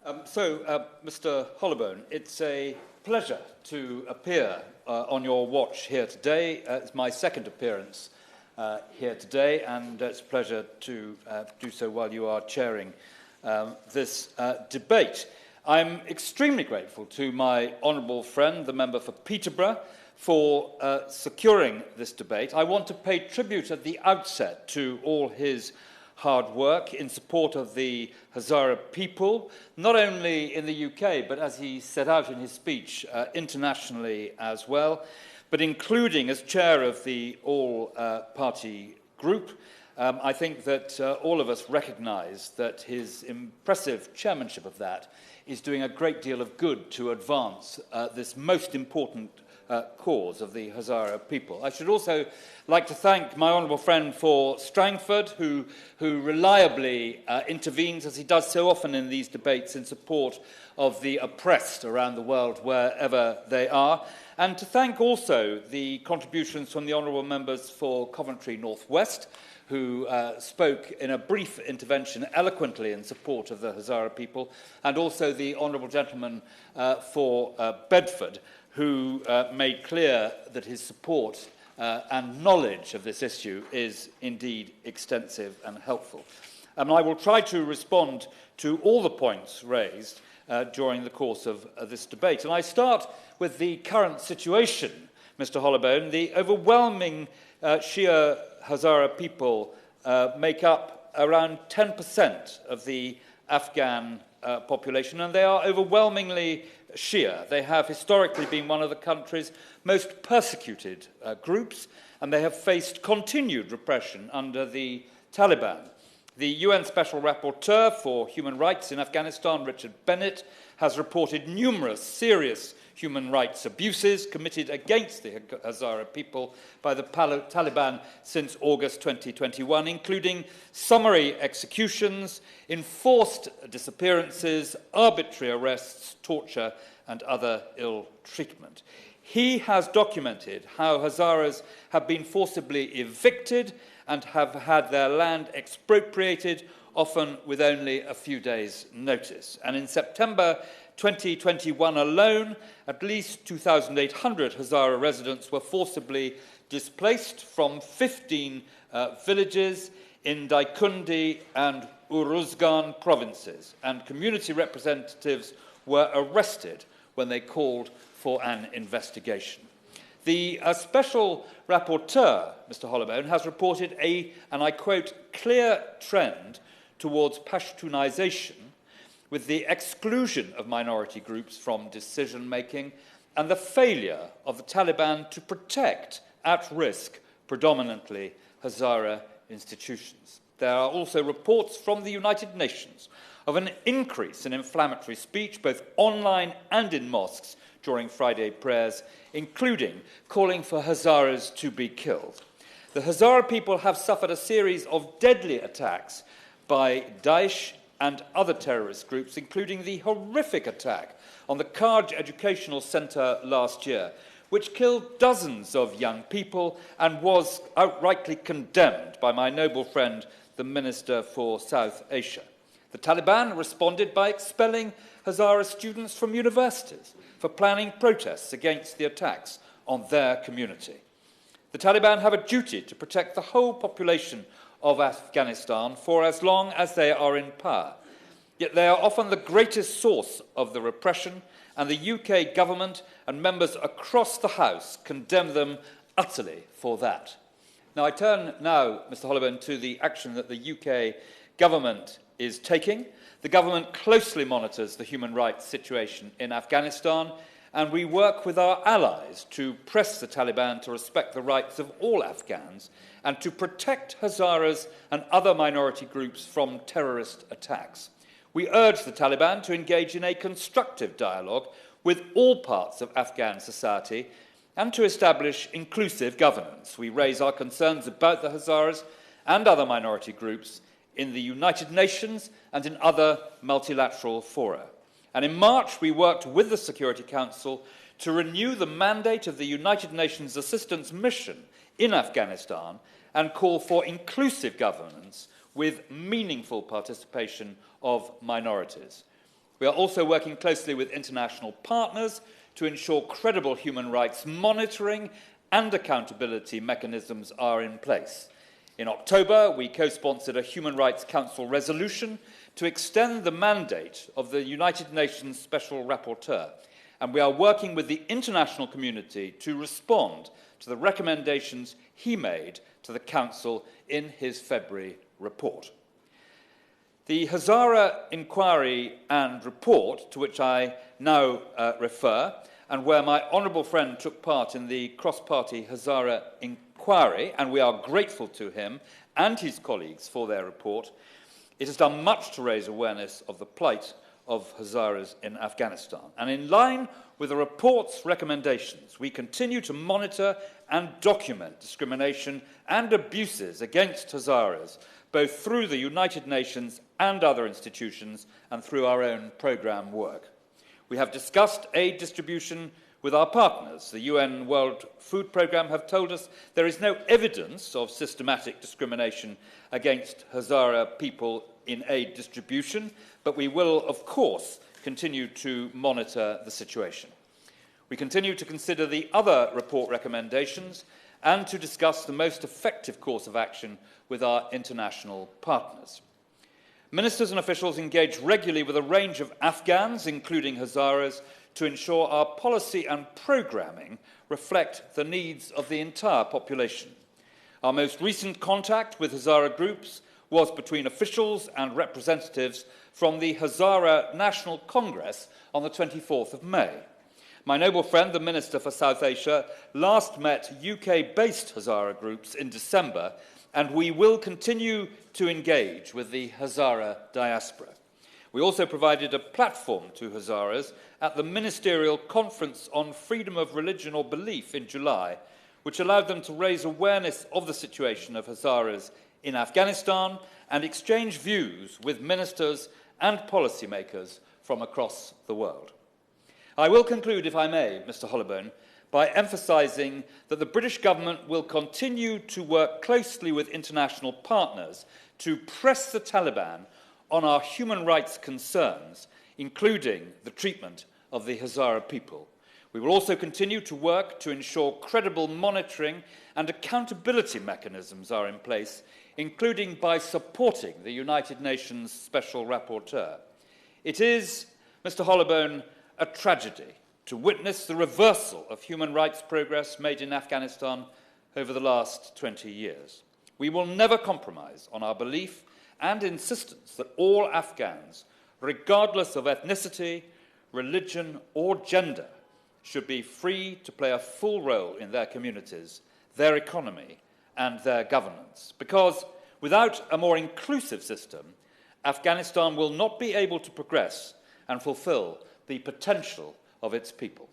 Mr. Hollowbone, it's a pleasure to appear on your watch here today. It's my second appearance here today, and it's a pleasure to do so while you are chairing this debate. I'm extremely grateful to my honourable friend, the member for Peterborough, for securing this debate. I want to pay tribute at the outset to all his hard work in support of the Hazara people, not only in the UK, but as he set out in his speech, internationally as well, but including as chair of the all-party group. I think that all of us recognise that his impressive chairmanship of that is doing a great deal of good to advance this most important cause of the Hazara people. I should also like to thank my honourable friend for Strangford, who reliably intervenes, as he does so often in these debates, in support of the oppressed around the world, wherever they are. And to thank also the contributions from the honourable members for Coventry North West, who spoke in a brief intervention eloquently in support of the Hazara people, and also the honourable gentleman for Bedford, who made clear that his support and knowledge of this issue is indeed extensive and helpful. I will try to respond to all the points raised during the course of this debate. And I start with the current situation, Mr. Hollowbone. The overwhelming Shia Hazara people make up around 10% of the Afghan population, and they are overwhelmingly Shia. They have historically been one of the country's most persecuted groups, and they have faced continued repression under the Taliban. The UN Special Rapporteur for Human Rights in Afghanistan, Richard Bennett, has reported numerous serious human rights abuses committed against the Hazara people by the Taliban since August 2021, including summary executions, enforced disappearances, arbitrary arrests, torture, and other ill treatment. He has documented how Hazaras have been forcibly evicted and have had their land expropriated, often with only a few days' notice. And in September 2021 alone, at least 2,800 Hazara residents were forcibly displaced from 15 villages in Daikundi and Uruzgan provinces, and community representatives were arrested when they called for an investigation. The Special Rapporteur, Mr. Hollowbone, has reported and I quote, clear trend towards Pashtunization, with the exclusion of minority groups from decision-making and the failure of the Taliban to protect, at risk, predominantly Hazara institutions. There are also reports from the United Nations of an increase in inflammatory speech, both online and in mosques, during Friday prayers, including calling for Hazaras to be killed. The Hazara people have suffered a series of deadly attacks by Daesh and other terrorist groups, including the horrific attack on the Kaj Educational Centre last year, which killed dozens of young people and was outrightly condemned by my noble friend, the Minister for South Asia. The Taliban responded by expelling Hazara students from universities for planning protests against the attacks on their community. The Taliban have a duty to protect the whole population of Afghanistan for as long as they are in power. Yet they are often the greatest source of the repression, and the UK government and members across the House condemn them utterly for that. Now, I turn now, Mr. Hollowbone, to the action that the UK government is taking. The government closely monitors the human rights situation in Afghanistan, and we work with our allies to press the Taliban to respect the rights of all Afghans and to protect Hazaras and other minority groups from terrorist attacks. We urge the Taliban to engage in a constructive dialogue with all parts of Afghan society and to establish inclusive governance. We raise our concerns about the Hazaras and other minority groups in the United Nations and in other multilateral fora. And in March, we worked with the Security Council to renew the mandate of the United Nations Assistance Mission in Afghanistan and call for inclusive governance with meaningful participation of minorities. We are also working closely with international partners to ensure credible human rights monitoring and accountability mechanisms are in place. In October, we co-sponsored a Human Rights Council resolution to extend the mandate of the United Nations Special Rapporteur, and we are working with the international community to respond to the recommendations he made to the Council in his February report. The Hazara inquiry and report, to which I now refer, and where my honourable friend took part in the cross-party Hazara inquiry, and we are grateful to him and his colleagues for their report, it has done much to raise awareness of the plight of Hazaras in Afghanistan. And in line with the report's recommendations, we continue to monitor and document discrimination and abuses against Hazaras, both through the United Nations and other institutions and through our own programme work. We have discussed aid distribution with our partners. The UN World Food Programme have told us there is no evidence of systematic discrimination against Hazara people in aid distribution, but we will, of course, continue to monitor the situation. We continue to consider the other report recommendations and to discuss the most effective course of action with our international partners. Ministers and officials engage regularly with a range of Afghans, including Hazaras, to ensure our policy and programming reflect the needs of the entire population. Our most recent contact with Hazara groups was between officials and representatives from the Hazara National Congress on the 24th of May. My noble friend, the Minister for South Asia, last met UK-based Hazara groups in December, and we will continue to engage with the Hazara diaspora. We also provided a platform to Hazaras at the Ministerial Conference on Freedom of Religion or Belief in July, which allowed them to raise awareness of the situation of Hazaras in Afghanistan and exchange views with ministers and policymakers from across the world. I will conclude, if I may, Mr. Holloway, by emphasising that the British government will continue to work closely with international partners to press the Taliban on our human rights concerns, including the treatment of the Hazara people. We will also continue to work to ensure credible monitoring and accountability mechanisms are in place, including by supporting the United Nations Special Rapporteur. It is, Mr. Holloway, a tragedy to witness the reversal of human rights progress made in Afghanistan over the last 20 years. We will never compromise on our belief and insistence that all Afghans, regardless of ethnicity, religion, or gender, should be free to play a full role in their communities, their economy, and their governance. Because without a more inclusive system, Afghanistan will not be able to progress and fulfill the potential of its people.